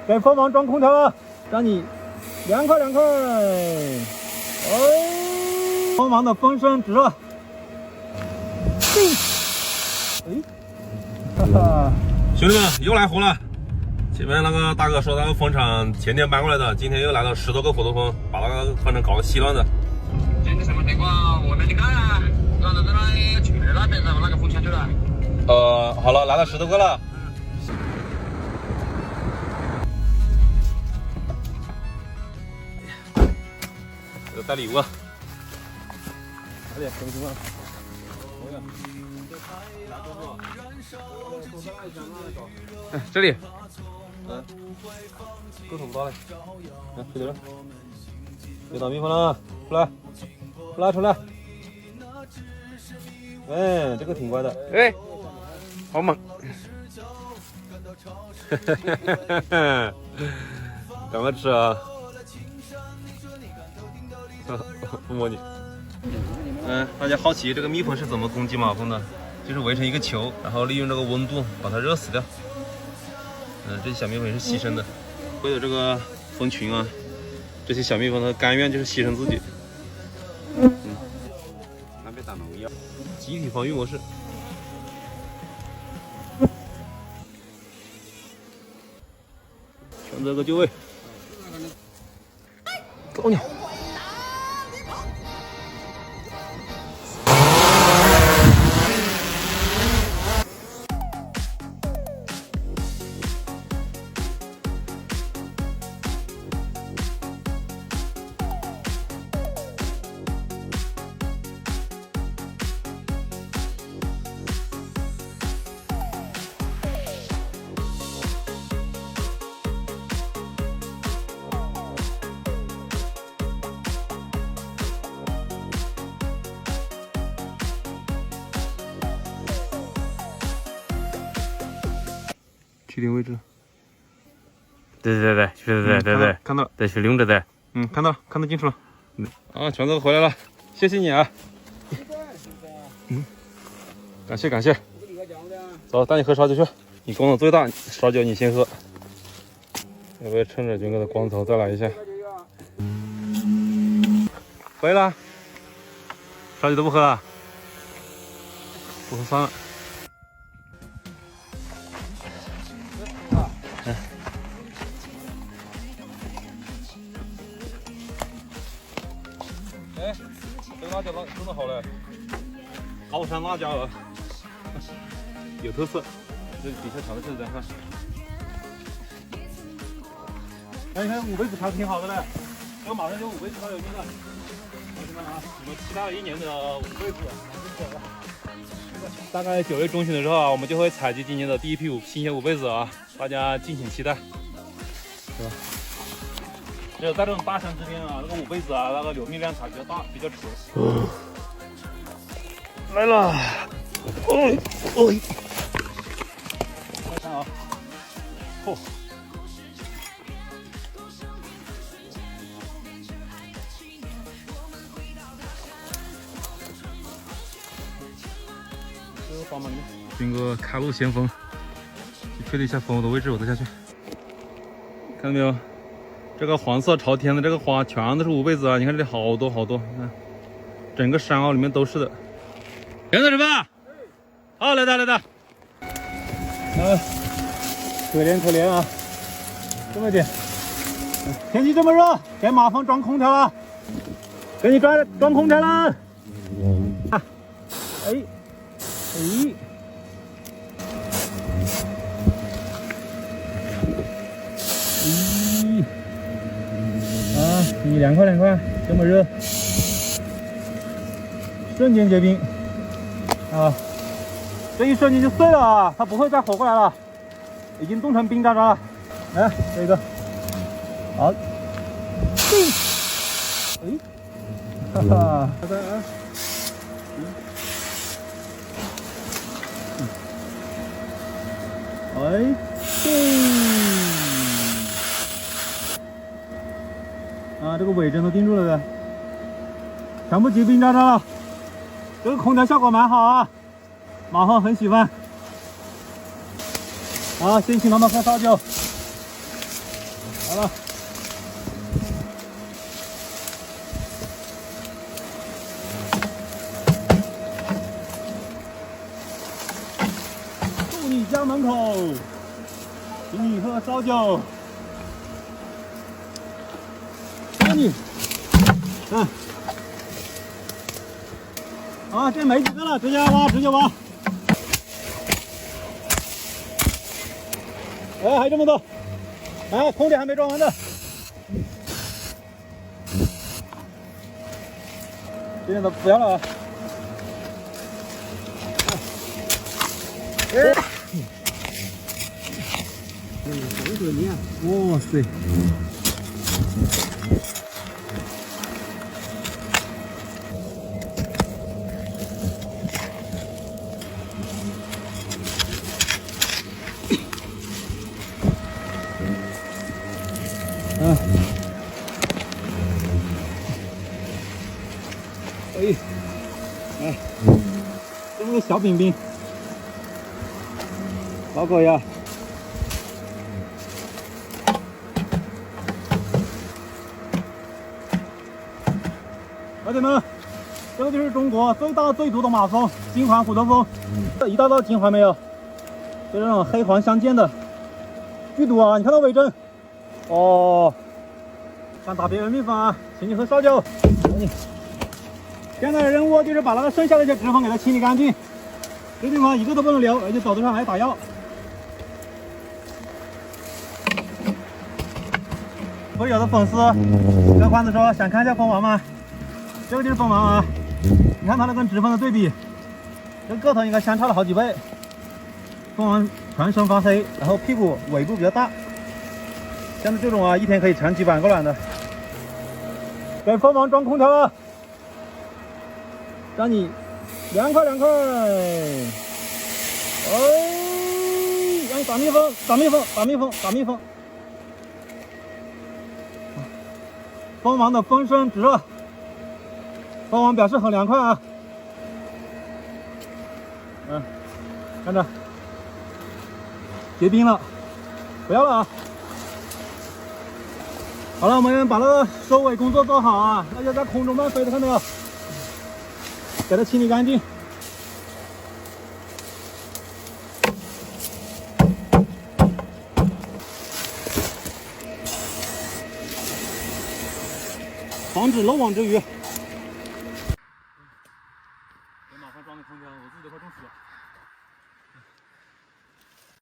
给风房装空调了，让你凉快凉快。风房的风声直热。哈哈，兄弟们又来活了。前面那个大哥说那个风场前天搬过来的，今天又来了10多个活动风，把那个风场搞得稀乱的。现在什么情况？我没去看啊，刚才在那里去那边上那个风枪去了。好了，来了10多个了。这带礼物啊！快点，什么情况？哎，这里，够找不到嘞。来，这里，别打蜜蜂了，出来，出来。哎，这个挺乖的。哎，好猛！赶快吃啊！摸你。大家好奇这个蜜蜂是怎么攻击马蜂的？就是围成一个球，然后利用这个温度把它热死掉。这些小蜜蜂也是牺牲的，为了这个蜂群啊，这些小蜜蜂它甘愿就是牺牲自己。那边打农药，集体防御模式。选择个就位。走你！确定位置。对，看到了，再去领着带。看到了，看得清楚了。啊，全都回来了，谢谢你啊。感谢。走，带你喝烧酒去。你光头最大，烧酒你先喝。要不要趁着军哥的光头再来一下？回来了，烧酒都不喝了，不喝算了。哎，这个辣椒真的好嘞，高山辣椒有特色。这底下调的是这样。哎，你看5辈子调的挺好的嘞，这个马上就5辈子烧酒精了。同志们啊，我们期待了1年的5辈子，大概9月中旬的时候啊，我们就会采集今年的第一批新鲜5辈子啊，大家敬请期待，是吧？只有在这种大山之间啊，那个5辈子啊，那个流蜜量才比较大，比较纯。来了，再看啊，嚯！这个帮忙军哥开路先锋，去确定一下蜂窝的位置，我再下去。看到没有？这个黄色朝天的这个花全都是5辈子啊！你看这里好多，你看，整个山坳里面都是的。杨子什么？好，来的。可怜啊，这么点。天气这么热，给马蜂装空调了，给你装空调了。哎，你凉快，这么热，瞬间结冰啊！这一瞬间就碎了啊，它不会再活过来了，已经冻成冰渣渣了。来，这个，好，哈哈，拜拜啊！这个尾针都钉住了的，全部结冰渣渣了。这个空调效果蛮好啊，马蜂很喜欢。好，先请他们喝烧酒。好了。祝你家门口，请你喝烧酒。祝你，看，啊，这没几个了，直接挖，直接挖。哎，还这么多，哎，空点还没装完的。这点都不要了啊！哎，哇塞！啊！哎，哎，这么个小饼饼，老狗呀！老铁们，这个就是中国最大最毒的马蜂——金环虎头蜂。一大道金环没有？就这种黑黄相间的，剧毒啊！你看到尾针？哦，想打别人蜜蜂啊，请你喝烧酒。现在的任务就是把那个剩下的一些脂肪给它清理干净，这地方一个都不能留，而且走的时候还打药。会有的粉丝跟欢子说想看一下蜂王吗？这个就是蜂王啊，你看它那跟脂蜂的对比，这个头应该相差了好几倍。蜂王全身发黑，然后屁股尾部比较大。像这种啊，一天可以产几百个卵的。给蜂王装空调啊，让你凉快凉快。哎，让你打蜜蜂，打蜜蜂，打蜜蜂，打蜜蜂。蜂王的风声直热，蜂王表示很凉快啊。看着，结冰了，不要了啊。好了，我们把那个收尾工作做好啊！那就在空中乱飞的，看到没有？给它清理干净。防止漏网之鱼。